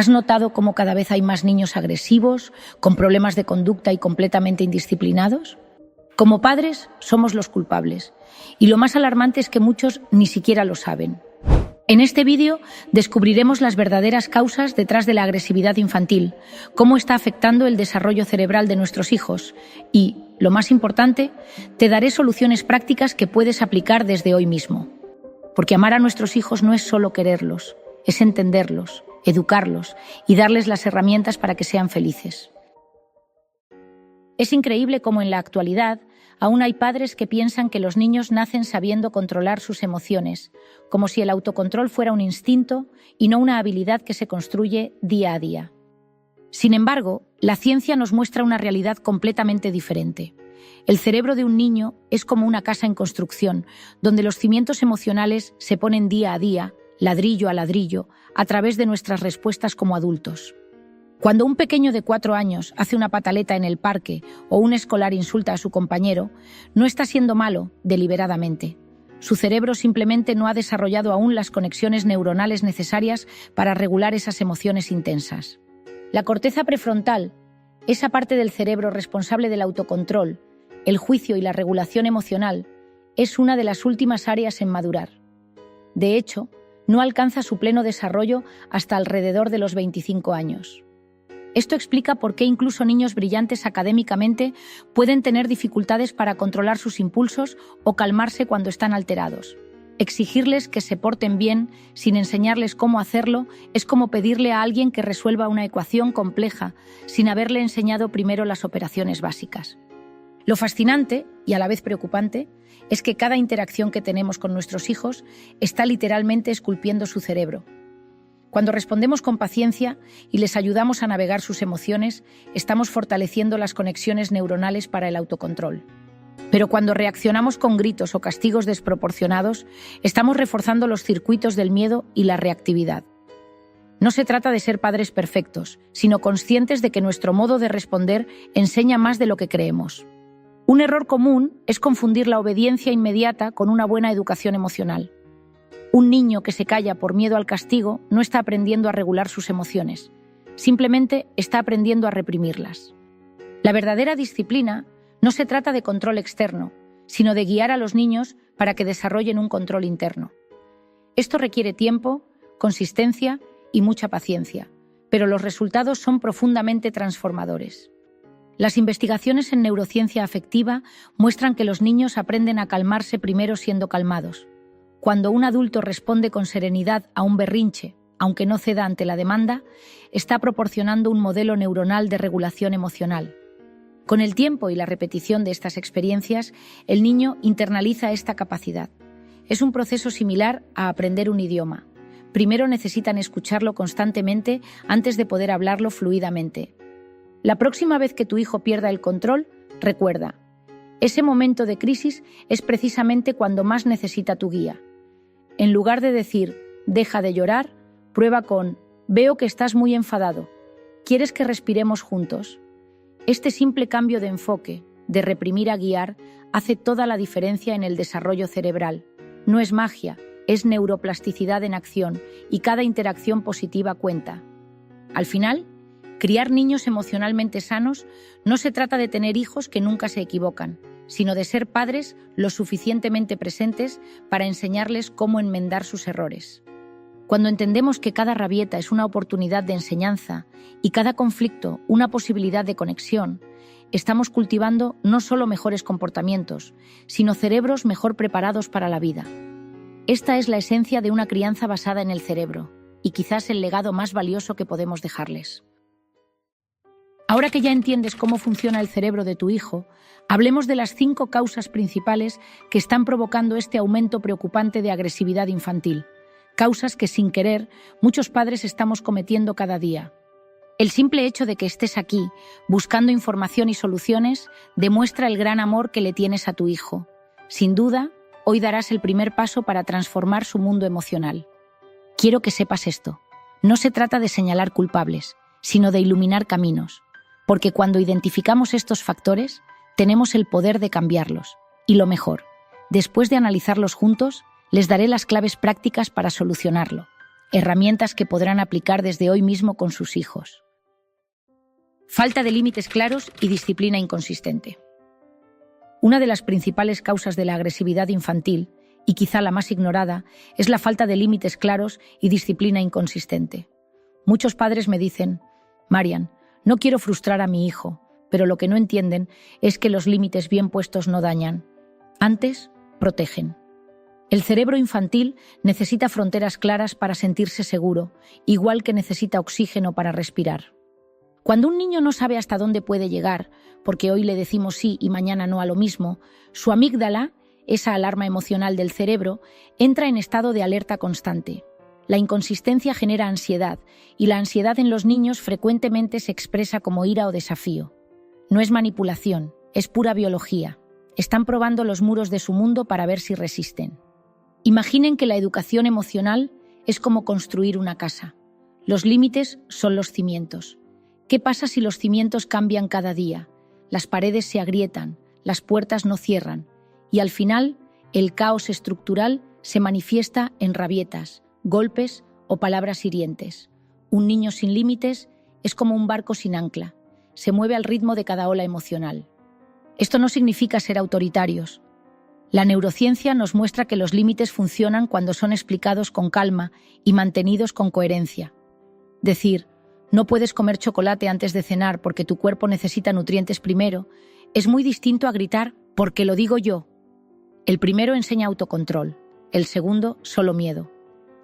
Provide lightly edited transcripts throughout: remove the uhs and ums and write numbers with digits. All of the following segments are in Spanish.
¿Has notado cómo cada vez hay más niños agresivos, con problemas de conducta y completamente indisciplinados? Como padres, somos los culpables. Y lo más alarmante es que muchos ni siquiera lo saben. En este vídeo descubriremos las verdaderas causas detrás de la agresividad infantil, cómo está afectando el desarrollo cerebral de nuestros hijos y, lo más importante, te daré soluciones prácticas que puedes aplicar desde hoy mismo. Porque amar a nuestros hijos no es solo quererlos, es entenderlos, educarlos y darles las herramientas para que sean felices. Es increíble cómo en la actualidad aún hay padres que piensan que los niños nacen sabiendo controlar sus emociones, como si el autocontrol fuera un instinto y no una habilidad que se construye día a día. Sin embargo, la ciencia nos muestra una realidad completamente diferente. El cerebro de un niño es como una casa en construcción, donde los cimientos emocionales se ponen día a día, ladrillo a ladrillo, a través de nuestras respuestas como adultos. Cuando un pequeño de 4 años hace una pataleta en el parque o un escolar insulta a su compañero, no está siendo malo deliberadamente. Su cerebro simplemente no ha desarrollado aún las conexiones neuronales necesarias para regular esas emociones intensas. La corteza prefrontal, esa parte del cerebro responsable del autocontrol, el juicio y la regulación emocional, es una de las últimas áreas en madurar. De hecho, no alcanza su pleno desarrollo hasta alrededor de los 25 años. Esto explica por qué incluso niños brillantes académicamente pueden tener dificultades para controlar sus impulsos o calmarse cuando están alterados. Exigirles que se porten bien sin enseñarles cómo hacerlo es como pedirle a alguien que resuelva una ecuación compleja sin haberle enseñado primero las operaciones básicas. Lo fascinante, y a la vez preocupante, es que cada interacción que tenemos con nuestros hijos está literalmente esculpiendo su cerebro. Cuando respondemos con paciencia y les ayudamos a navegar sus emociones, estamos fortaleciendo las conexiones neuronales para el autocontrol. Pero cuando reaccionamos con gritos o castigos desproporcionados, estamos reforzando los circuitos del miedo y la reactividad. No se trata de ser padres perfectos, sino conscientes de que nuestro modo de responder enseña más de lo que creemos. Un error común es confundir la obediencia inmediata con una buena educación emocional. Un niño que se calla por miedo al castigo no está aprendiendo a regular sus emociones, simplemente está aprendiendo a reprimirlas. La verdadera disciplina no se trata de control externo, sino de guiar a los niños para que desarrollen un control interno. Esto requiere tiempo, consistencia y mucha paciencia, pero los resultados son profundamente transformadores. Las investigaciones en neurociencia afectiva muestran que los niños aprenden a calmarse primero siendo calmados. Cuando un adulto responde con serenidad a un berrinche, aunque no ceda ante la demanda, está proporcionando un modelo neuronal de regulación emocional. Con el tiempo y la repetición de estas experiencias, el niño internaliza esta capacidad. Es un proceso similar a aprender un idioma. Primero necesitan escucharlo constantemente antes de poder hablarlo fluidamente. La próxima vez que tu hijo pierda el control, recuerda, ese momento de crisis es precisamente cuando más necesita tu guía. En lugar de decir, deja de llorar, prueba con, veo que estás muy enfadado. ¿Quieres que respiremos juntos? Este simple cambio de enfoque, de reprimir a guiar, hace toda la diferencia en el desarrollo cerebral. No es magia, es neuroplasticidad en acción y cada interacción positiva cuenta. Al final, criar niños emocionalmente sanos no se trata de tener hijos que nunca se equivocan, sino de ser padres lo suficientemente presentes para enseñarles cómo enmendar sus errores. Cuando entendemos que cada rabieta es una oportunidad de enseñanza y cada conflicto una posibilidad de conexión, estamos cultivando no solo mejores comportamientos, sino cerebros mejor preparados para la vida. Esta es la esencia de una crianza basada en el cerebro, y quizás el legado más valioso que podemos dejarles. Ahora que ya entiendes cómo funciona el cerebro de tu hijo, hablemos de las 5 causas principales que están provocando este aumento preocupante de agresividad infantil. Causas que, sin querer, muchos padres estamos cometiendo cada día. El simple hecho de que estés aquí, buscando información y soluciones, demuestra el gran amor que le tienes a tu hijo. Sin duda, hoy darás el primer paso para transformar su mundo emocional. Quiero que sepas esto. No se trata de señalar culpables, sino de iluminar caminos. Porque cuando identificamos estos factores, tenemos el poder de cambiarlos. Y lo mejor, después de analizarlos juntos, les daré las claves prácticas para solucionarlo. herramientas que podrán aplicar desde hoy mismo con sus hijos. Falta de límites claros y disciplina inconsistente. Una de las principales causas de la agresividad infantil, y quizá la más ignorada, es la falta de límites claros y disciplina inconsistente. Muchos padres me dicen: Marian, no quiero frustrar a mi hijo, pero lo que no entienden es que los límites bien puestos no dañan, antes protegen. El cerebro infantil necesita fronteras claras para sentirse seguro, igual que necesita oxígeno para respirar. Cuando un niño no sabe hasta dónde puede llegar, porque hoy le decimos sí y mañana no a lo mismo, su amígdala, esa alarma emocional del cerebro, entra en estado de alerta constante. La inconsistencia genera ansiedad, y la ansiedad en los niños frecuentemente se expresa como ira o desafío. No es manipulación, es pura biología. Están probando los muros de su mundo para ver si resisten. Imaginen que la educación emocional es como construir una casa. Los límites son los cimientos. ¿Qué pasa si los cimientos cambian cada día? Las paredes se agrietan, las puertas no cierran, y al final el caos estructural se manifiesta en rabietas, golpes o palabras hirientes. Un niño sin límites es como un barco sin ancla. Se mueve al ritmo de cada ola emocional. Esto no significa ser autoritarios. La neurociencia nos muestra que los límites funcionan cuando son explicados con calma y mantenidos con coherencia. Decir: no puedes comer chocolate antes de cenar porque tu cuerpo necesita nutrientes primero, es muy distinto a gritar: porque lo digo yo. El primero enseña autocontrol, el segundo solo miedo.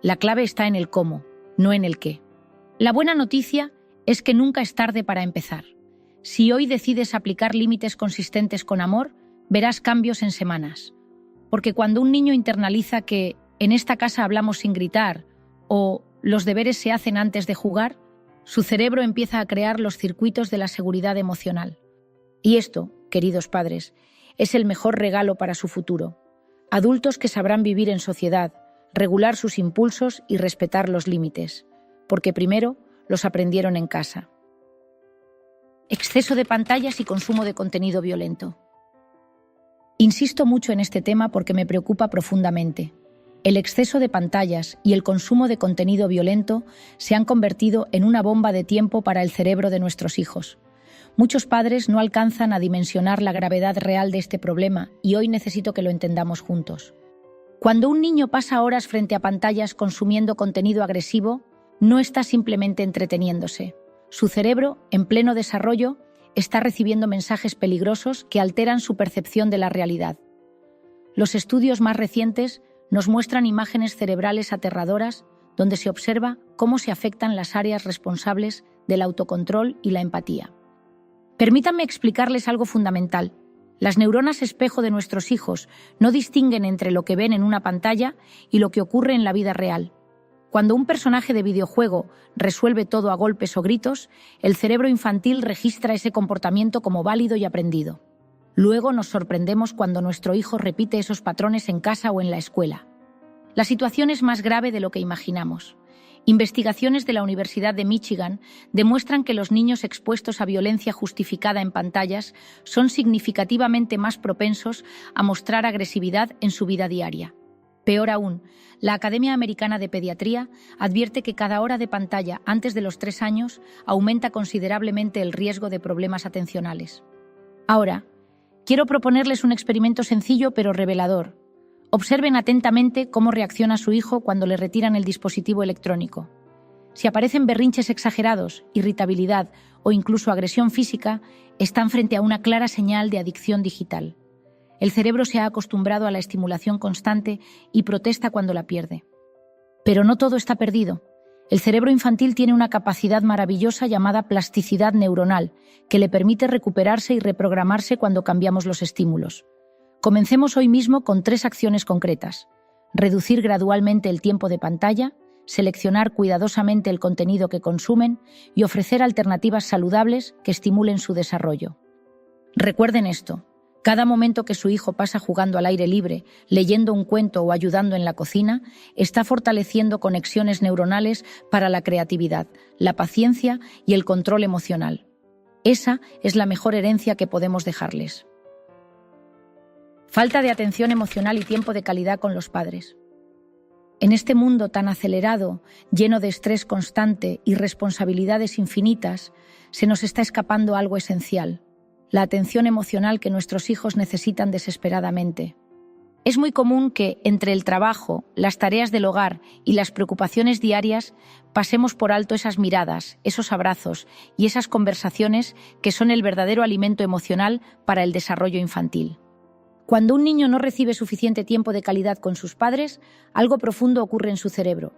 La clave está en el cómo, no en el qué. La buena noticia es que nunca es tarde para empezar. Si hoy decides aplicar límites consistentes con amor, verás cambios en semanas. Porque cuando un niño internaliza que en esta casa hablamos sin gritar o los deberes se hacen antes de jugar, su cerebro empieza a crear los circuitos de la seguridad emocional. Y esto, queridos padres, es el mejor regalo para su futuro. Adultos que sabrán vivir en sociedad, regular sus impulsos y respetar los límites, porque primero los aprendieron en casa. Exceso de pantallas y consumo de contenido violento. Insisto mucho en este tema porque me preocupa profundamente. El exceso de pantallas y el consumo de contenido violento se han convertido en una bomba de tiempo para el cerebro de nuestros hijos. Muchos padres no alcanzan a dimensionar la gravedad real de este problema y hoy necesito que lo entendamos juntos. Cuando un niño pasa horas frente a pantallas consumiendo contenido agresivo, no está simplemente entreteniéndose. Su cerebro, en pleno desarrollo, está recibiendo mensajes peligrosos que alteran su percepción de la realidad. Los estudios más recientes nos muestran imágenes cerebrales aterradoras donde se observa cómo se afectan las áreas responsables del autocontrol y la empatía. Permítanme explicarles algo fundamental. Las neuronas espejo de nuestros hijos no distinguen entre lo que ven en una pantalla y lo que ocurre en la vida real. Cuando un personaje de videojuego resuelve todo a golpes o gritos, el cerebro infantil registra ese comportamiento como válido y aprendido. Luego nos sorprendemos cuando nuestro hijo repite esos patrones en casa o en la escuela. La situación es más grave de lo que imaginamos. Investigaciones de la Universidad de Michigan demuestran que los niños expuestos a violencia justificada en pantallas son significativamente más propensos a mostrar agresividad en su vida diaria. Peor aún, la Academia Americana de Pediatría advierte que cada hora de pantalla antes de los 3 años aumenta considerablemente el riesgo de problemas atencionales. Ahora, quiero proponerles un experimento sencillo pero revelador. Observen atentamente cómo reacciona su hijo cuando le retiran el dispositivo electrónico. Si aparecen berrinches exagerados, irritabilidad o incluso agresión física, están frente a una clara señal de adicción digital. El cerebro se ha acostumbrado a la estimulación constante y protesta cuando la pierde. Pero no todo está perdido. El cerebro infantil tiene una capacidad maravillosa llamada plasticidad neuronal, que le permite recuperarse y reprogramarse cuando cambiamos los estímulos. Comencemos hoy mismo con 3 acciones concretas: reducir gradualmente el tiempo de pantalla, seleccionar cuidadosamente el contenido que consumen y ofrecer alternativas saludables que estimulen su desarrollo. Recuerden esto: cada momento que su hijo pasa jugando al aire libre, leyendo un cuento o ayudando en la cocina, está fortaleciendo conexiones neuronales para la creatividad, la paciencia y el control emocional. Esa es la mejor herencia que podemos dejarles. Falta de atención emocional y tiempo de calidad con los padres. En este mundo tan acelerado, lleno de estrés constante y responsabilidades infinitas, se nos está escapando algo esencial: la atención emocional que nuestros hijos necesitan desesperadamente. Es muy común que, entre el trabajo, las tareas del hogar y las preocupaciones diarias, pasemos por alto esas miradas, esos abrazos y esas conversaciones que son el verdadero alimento emocional para el desarrollo infantil. Cuando un niño no recibe suficiente tiempo de calidad con sus padres, algo profundo ocurre en su cerebro.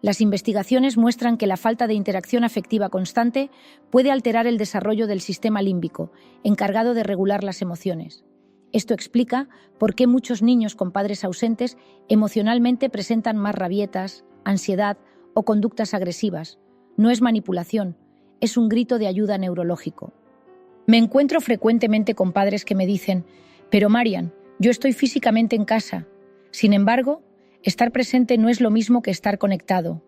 Las investigaciones muestran que la falta de interacción afectiva constante puede alterar el desarrollo del sistema límbico, encargado de regular las emociones. Esto explica por qué muchos niños con padres ausentes emocionalmente presentan más rabietas, ansiedad o conductas agresivas. No es manipulación, es un grito de ayuda neurológico. Me encuentro frecuentemente con padres que me dicen: «Pero Marian, yo estoy físicamente en casa». Sin embargo, estar presente no es lo mismo que estar conectado.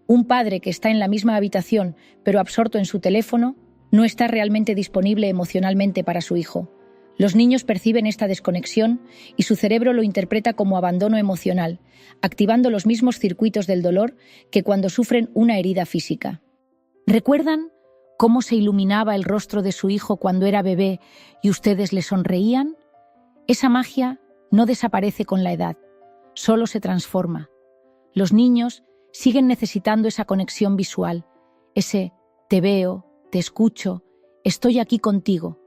Un padre que está en la misma habitación pero absorto en su teléfono no está realmente disponible emocionalmente para su hijo. Los niños perciben esta desconexión y su cerebro lo interpreta como abandono emocional, activando los mismos circuitos del dolor que cuando sufren una herida física. ¿Recuerdan cómo se iluminaba el rostro de su hijo cuando era bebé y ustedes le sonreían? Esa magia no desaparece con la edad, solo se transforma. Los niños siguen necesitando esa conexión visual, ese «te veo, te escucho, estoy aquí contigo».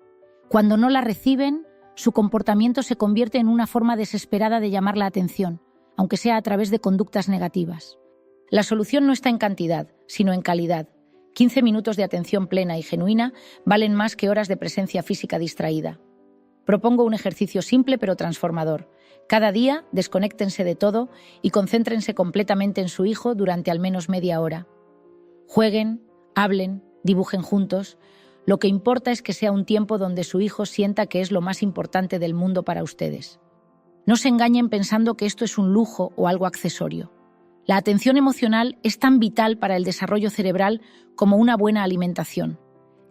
Cuando no la reciben, su comportamiento se convierte en una forma desesperada de llamar la atención, aunque sea a través de conductas negativas. La solución no está en cantidad, sino en calidad. 15 minutos de atención plena y genuina valen más que horas de presencia física distraída. Propongo un ejercicio simple pero transformador. Cada día, desconéctense de todo y concéntrense completamente en su hijo durante al menos media hora. Jueguen, hablen, dibujen juntos. Lo que importa es que sea un tiempo donde su hijo sienta que es lo más importante del mundo para ustedes. No se engañen pensando que esto es un lujo o algo accesorio. La atención emocional es tan vital para el desarrollo cerebral como una buena alimentación.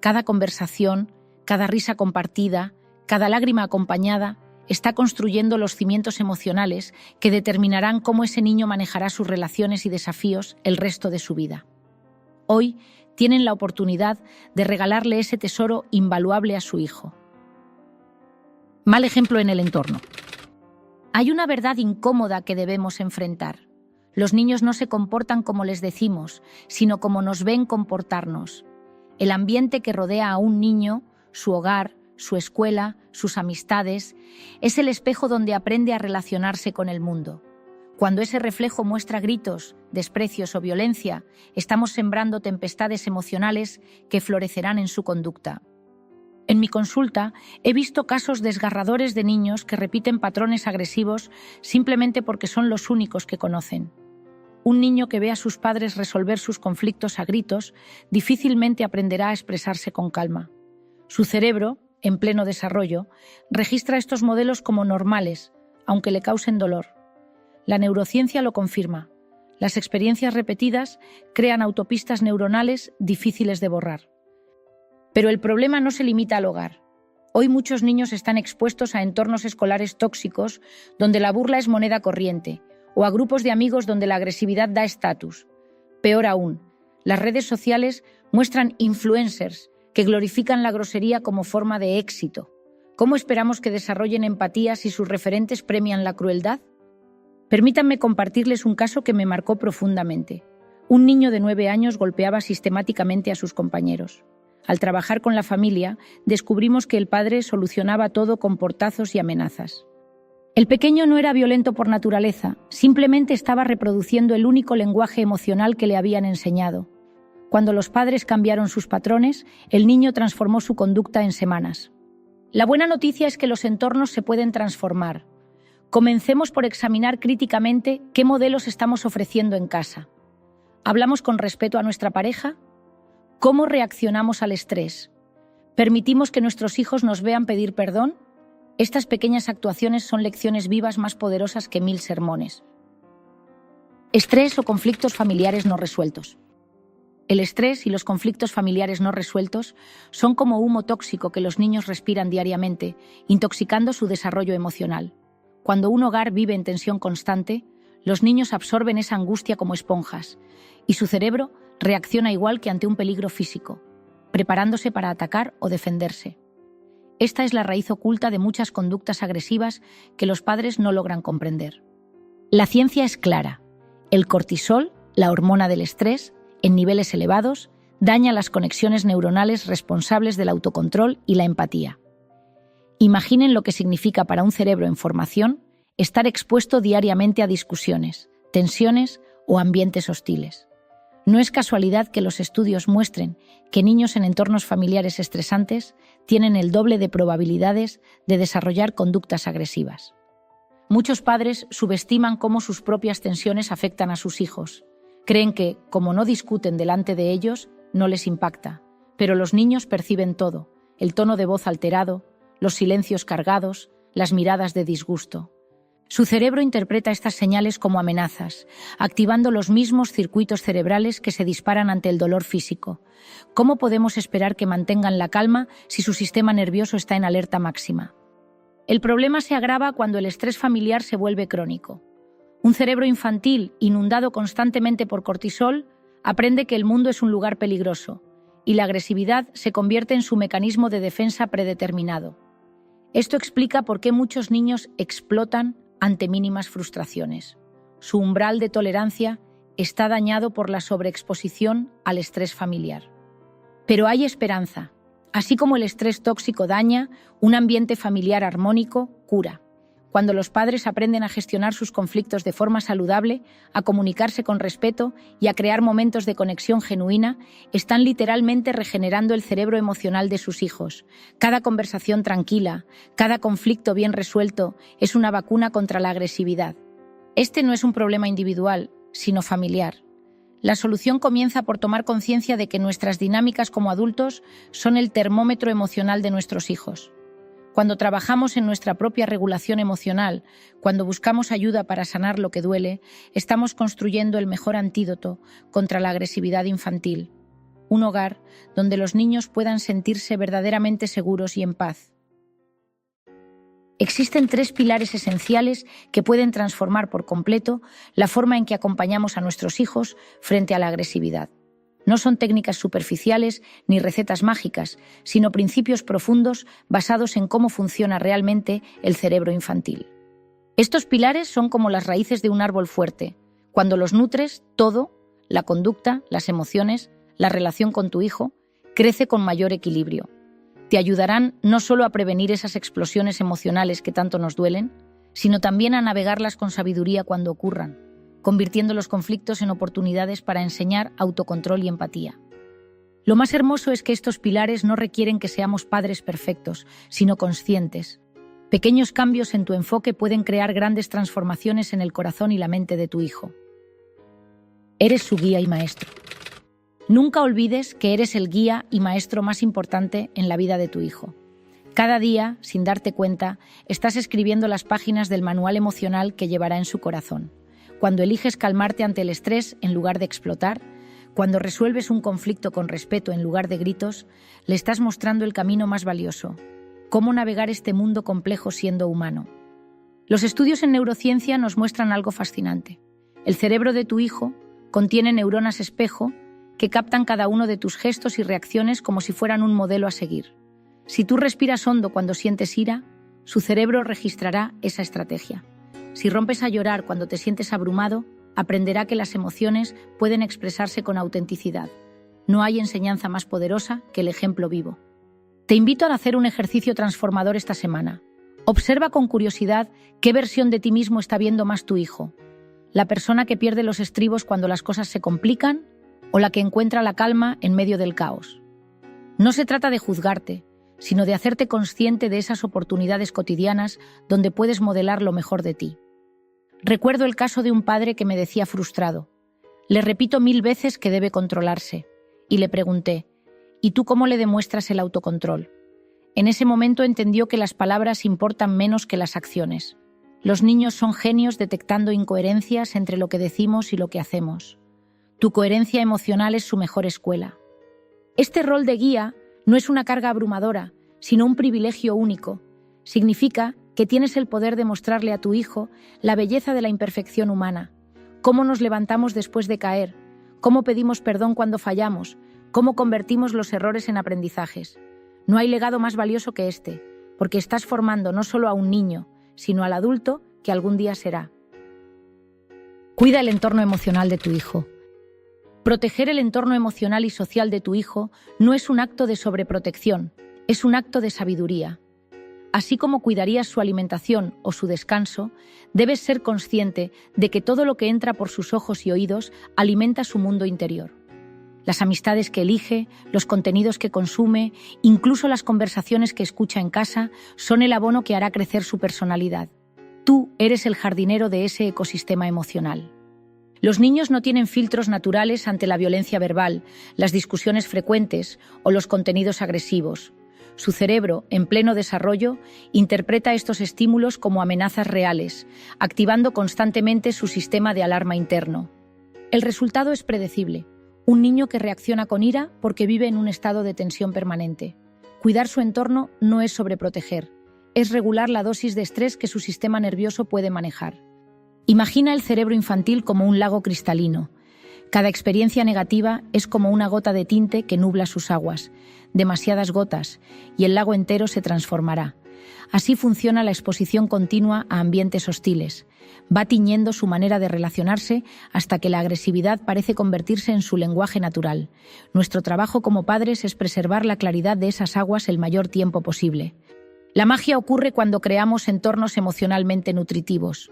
Cada conversación, cada risa compartida, cada lágrima acompañada está construyendo los cimientos emocionales que determinarán cómo ese niño manejará sus relaciones y desafíos el resto de su vida. Hoy tienen la oportunidad de regalarle ese tesoro invaluable a su hijo. Mal ejemplo en el entorno. Hay una verdad incómoda que debemos enfrentar. Los niños no se comportan como les decimos, sino como nos ven comportarnos. El ambiente que rodea a un niño, su hogar, su escuela, sus amistades, es el espejo donde aprende a relacionarse con el mundo. Cuando ese reflejo muestra gritos, desprecios o violencia, estamos sembrando tempestades emocionales que florecerán en su conducta. En mi consulta he visto casos desgarradores de niños que repiten patrones agresivos simplemente porque son los únicos que conocen. Un niño que ve a sus padres resolver sus conflictos a gritos difícilmente aprenderá a expresarse con calma. Su cerebro, en pleno desarrollo, registra estos modelos como normales, aunque le causen dolor. La neurociencia lo confirma. Las experiencias repetidas crean autopistas neuronales difíciles de borrar. Pero el problema no se limita al hogar. Hoy muchos niños están expuestos a entornos escolares tóxicos donde la burla es moneda corriente, o a grupos de amigos donde la agresividad da estatus. Peor aún, las redes sociales muestran influencers que glorifican la grosería como forma de éxito. ¿Cómo esperamos que desarrollen empatía si sus referentes premian la crueldad? Permítanme compartirles un caso que me marcó profundamente. Un niño de 9 años golpeaba sistemáticamente a sus compañeros. Al trabajar con la familia, descubrimos que el padre solucionaba todo con portazos y amenazas. El pequeño no era violento por naturaleza, simplemente estaba reproduciendo el único lenguaje emocional que le habían enseñado. Cuando los padres cambiaron sus patrones, el niño transformó su conducta en semanas. La buena noticia es que los entornos se pueden transformar. Comencemos por examinar críticamente qué modelos estamos ofreciendo en casa. ¿Hablamos con respeto a nuestra pareja? ¿Cómo reaccionamos al estrés? ¿Permitimos que nuestros hijos nos vean pedir perdón? Estas pequeñas actuaciones son lecciones vivas más poderosas que 1000 sermones. Estrés o conflictos familiares no resueltos. El estrés y los conflictos familiares no resueltos son como humo tóxico que los niños respiran diariamente, intoxicando su desarrollo emocional. Cuando un hogar vive en tensión constante, Los niños absorben esa angustia como esponjas, y su cerebro reacciona igual que ante un peligro físico, preparándose para atacar o defenderse. Esta es la raíz oculta de muchas conductas agresivas que los padres no logran comprender. La ciencia es clara. El cortisol, la hormona del estrés, en niveles elevados, daña las conexiones neuronales responsables del autocontrol y la empatía. Imaginen lo que significa para un cerebro en formación estar expuesto diariamente a discusiones, tensiones o ambientes hostiles. No es casualidad que los estudios muestren que niños en entornos familiares estresantes tienen el doble de probabilidades de desarrollar conductas agresivas. Muchos padres subestiman cómo sus propias tensiones afectan a sus hijos. Creen que, como no discuten delante de ellos, no les impacta. Pero los niños perciben todo: el tono de voz alterado, los silencios cargados, las miradas de disgusto. Su cerebro interpreta estas señales como amenazas, activando los mismos circuitos cerebrales que se disparan ante el dolor físico. ¿Cómo podemos esperar que mantengan la calma si su sistema nervioso está en alerta máxima? El problema se agrava cuando el estrés familiar se vuelve crónico. Un cerebro infantil, inundado constantemente por cortisol, aprende que el mundo es un lugar peligroso, y la agresividad se convierte en su mecanismo de defensa predeterminado. Esto explica por qué muchos niños explotan ante mínimas frustraciones. Su umbral de tolerancia está dañado por la sobreexposición al estrés familiar. Pero hay esperanza. Así como el estrés tóxico daña, un ambiente familiar armónico cura. Cuando los padres aprenden a gestionar sus conflictos de forma saludable, a comunicarse con respeto y a crear momentos de conexión genuina, están literalmente regenerando el cerebro emocional de sus hijos. Cada conversación tranquila, cada conflicto bien resuelto es una vacuna contra la agresividad. Este no es un problema individual, sino familiar. La solución comienza por tomar conciencia de que nuestras dinámicas como adultos son el termómetro emocional de nuestros hijos. Cuando trabajamos en nuestra propia regulación emocional, cuando buscamos ayuda para sanar lo que duele, estamos construyendo el mejor antídoto contra la agresividad infantil. Un hogar donde los niños puedan sentirse verdaderamente seguros y en paz. Existen 3 pilares esenciales que pueden transformar por completo la forma en que acompañamos a nuestros hijos frente a la agresividad. No son técnicas superficiales ni recetas mágicas, sino principios profundos basados en cómo funciona realmente el cerebro infantil. Estos pilares son como las raíces de un árbol fuerte. Cuando los nutres, todo, la conducta, las emociones, la relación con tu hijo, crece con mayor equilibrio. Te ayudarán no solo a prevenir esas explosiones emocionales que tanto nos duelen, sino también a navegarlas con sabiduría cuando ocurran, convirtiendo los conflictos en oportunidades para enseñar autocontrol y empatía. Lo más hermoso es que estos pilares no requieren que seamos padres perfectos, sino conscientes. Pequeños cambios en tu enfoque pueden crear grandes transformaciones en el corazón y la mente de tu hijo. Eres su guía y maestro. Nunca olvides que eres el guía y maestro más importante en la vida de tu hijo. Cada día, sin darte cuenta, estás escribiendo las páginas del manual emocional que llevará en su corazón. Cuando eliges calmarte ante el estrés en lugar de explotar, cuando resuelves un conflicto con respeto en lugar de gritos, le estás mostrando el camino más valioso: cómo navegar este mundo complejo siendo humano. Los estudios en neurociencia nos muestran algo fascinante. El cerebro de tu hijo contiene neuronas espejo que captan cada uno de tus gestos y reacciones como si fueran un modelo a seguir. Si tú respiras hondo cuando sientes ira, su cerebro registrará esa estrategia. Si rompes a llorar cuando te sientes abrumado, aprenderá que las emociones pueden expresarse con autenticidad. No hay enseñanza más poderosa que el ejemplo vivo. Te invito a hacer un ejercicio transformador esta semana. Observa con curiosidad qué versión de ti mismo está viendo más tu hijo. ¿La persona que pierde los estribos cuando las cosas se complican o la que encuentra la calma en medio del caos? No se trata de juzgarte, sino de hacerte consciente de esas oportunidades cotidianas donde puedes modelar lo mejor de ti. Recuerdo el caso de un padre que me decía frustrado: le repito 1000 veces que debe controlarse, y le pregunté: ¿y tú cómo le demuestras el autocontrol? En ese momento entendió que las palabras importan menos que las acciones. Los niños son genios detectando incoherencias entre lo que decimos y lo que hacemos. Tu coherencia emocional es su mejor escuela. Este rol de guía no es una carga abrumadora, sino un privilegio único. Significa que tienes el poder de mostrarle a tu hijo la belleza de la imperfección humana, cómo nos levantamos después de caer, cómo pedimos perdón cuando fallamos, cómo convertimos los errores en aprendizajes. No hay legado más valioso que este, porque estás formando no solo a un niño, sino al adulto que algún día será. Cuida el entorno emocional de tu hijo. Proteger el entorno emocional y social de tu hijo no es un acto de sobreprotección, es un acto de sabiduría. Así como cuidarías su alimentación o su descanso, debes ser consciente de que todo lo que entra por sus ojos y oídos alimenta su mundo interior. Las amistades que elige, los contenidos que consume, incluso las conversaciones que escucha en casa, son el abono que hará crecer su personalidad. Tú eres el jardinero de ese ecosistema emocional. Los niños no tienen filtros naturales ante la violencia verbal, las discusiones frecuentes o los contenidos agresivos. Su cerebro, en pleno desarrollo, interpreta estos estímulos como amenazas reales, activando constantemente su sistema de alarma interno. El resultado es predecible. Un niño que reacciona con ira porque vive en un estado de tensión permanente. Cuidar su entorno no es sobreproteger, es regular la dosis de estrés que su sistema nervioso puede manejar. Imagina el cerebro infantil como un lago cristalino. Cada experiencia negativa es como una gota de tinte que nubla sus aguas, demasiadas gotas, y el lago entero se transformará. Así funciona la exposición continua a ambientes hostiles. Va tiñendo su manera de relacionarse hasta que la agresividad parece convertirse en su lenguaje natural. Nuestro trabajo como padres es preservar la claridad de esas aguas el mayor tiempo posible. La magia ocurre cuando creamos entornos emocionalmente nutritivos.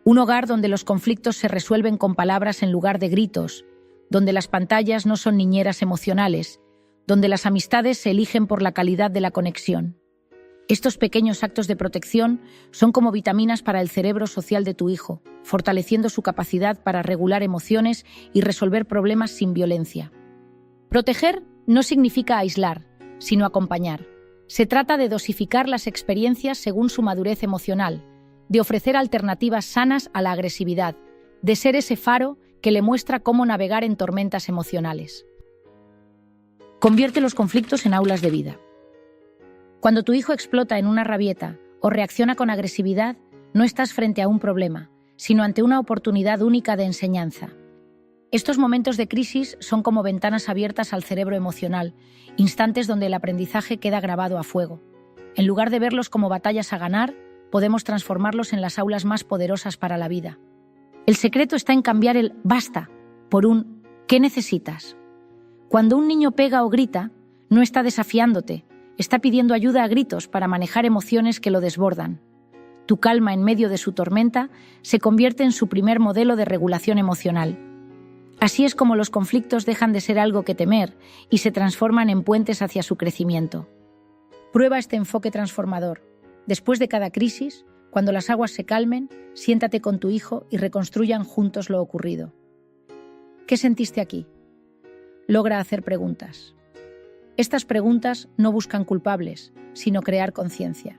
Un hogar donde los conflictos se resuelven con palabras en lugar de gritos, donde las pantallas no son niñeras emocionales, donde las amistades se eligen por la calidad de la conexión. Estos pequeños actos de protección son como vitaminas para el cerebro social de tu hijo, fortaleciendo su capacidad para regular emociones y resolver problemas sin violencia. Proteger no significa aislar, sino acompañar. Se trata de dosificar las experiencias según su madurez emocional, de ofrecer alternativas sanas a la agresividad, de ser ese faro que le muestra cómo navegar en tormentas emocionales. Convierte los conflictos en aulas de vida. Cuando tu hijo explota en una rabieta o reacciona con agresividad, no estás frente a un problema, sino ante una oportunidad única de enseñanza. Estos momentos de crisis son como ventanas abiertas al cerebro emocional, instantes donde el aprendizaje queda grabado a fuego. En lugar de verlos como batallas a ganar, podemos transformarlos en las aulas más poderosas para la vida. El secreto está en cambiar el «basta» por un «¿qué necesitas?». Cuando un niño pega o grita, no está desafiándote, está pidiendo ayuda a gritos para manejar emociones que lo desbordan. Tu calma en medio de su tormenta se convierte en su primer modelo de regulación emocional. Así es como los conflictos dejan de ser algo que temer y se transforman en puentes hacia su crecimiento. Prueba este enfoque transformador. Después de cada crisis, cuando las aguas se calmen, siéntate con tu hijo y reconstruyan juntos lo ocurrido. ¿Qué sentiste aquí? Logra hacer preguntas. Estas preguntas no buscan culpables, sino crear conciencia.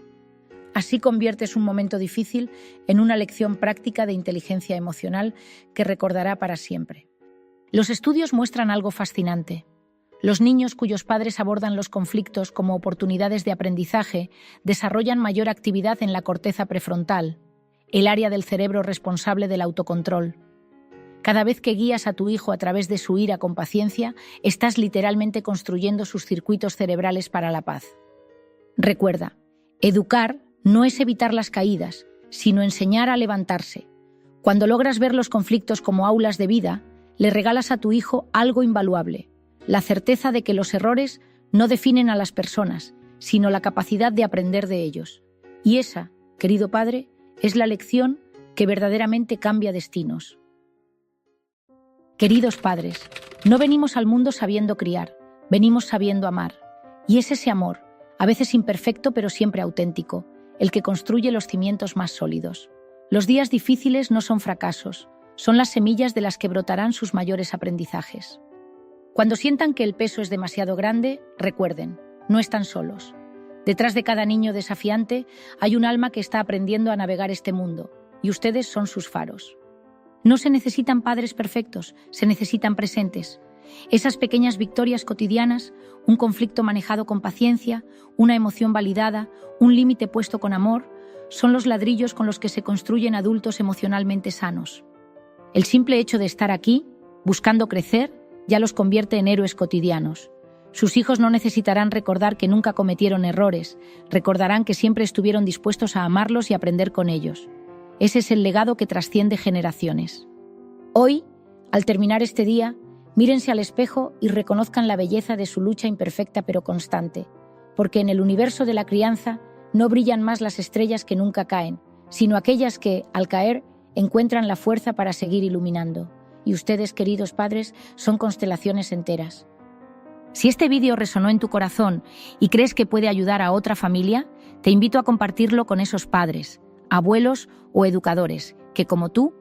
Así conviertes un momento difícil en una lección práctica de inteligencia emocional que recordará para siempre. Los estudios muestran algo fascinante. Los niños cuyos padres abordan los conflictos como oportunidades de aprendizaje desarrollan mayor actividad en la corteza prefrontal, el área del cerebro responsable del autocontrol. Cada vez que guías a tu hijo a través de su ira con paciencia, estás literalmente construyendo sus circuitos cerebrales para la paz. Recuerda, educar no es evitar las caídas, sino enseñar a levantarse. Cuando logras ver los conflictos como aulas de vida, le regalas a tu hijo algo invaluable, la certeza de que los errores no definen a las personas, sino la capacidad de aprender de ellos. Y esa, querido padre, es la lección que verdaderamente cambia destinos. Queridos padres, no venimos al mundo sabiendo criar, venimos sabiendo amar. Y es ese amor, a veces imperfecto pero siempre auténtico, el que construye los cimientos más sólidos. Los días difíciles no son fracasos, son las semillas de las que brotarán sus mayores aprendizajes. Cuando sientan que el peso es demasiado grande, recuerden, no están solos. Detrás de cada niño desafiante hay un alma que está aprendiendo a navegar este mundo, y ustedes son sus faros. No se necesitan padres perfectos, se necesitan presentes. Esas pequeñas victorias cotidianas, un conflicto manejado con paciencia, una emoción validada, un límite puesto con amor, son los ladrillos con los que se construyen adultos emocionalmente sanos. El simple hecho de estar aquí, buscando crecer, ya los convierte en héroes cotidianos. Sus hijos no necesitarán recordar que nunca cometieron errores, recordarán que siempre estuvieron dispuestos a amarlos y aprender con ellos. Ese es el legado que trasciende generaciones. Hoy, al terminar este día, mírense al espejo y reconozcan la belleza de su lucha imperfecta pero constante, porque en el universo de la crianza no brillan más las estrellas que nunca caen, sino aquellas que, al caer, encuentran la fuerza para seguir iluminando. Y ustedes, queridos padres, son constelaciones enteras. Si este vídeo resonó en tu corazón y crees que puede ayudar a otra familia, te invito a compartirlo con esos padres, abuelos o educadores que, como tú,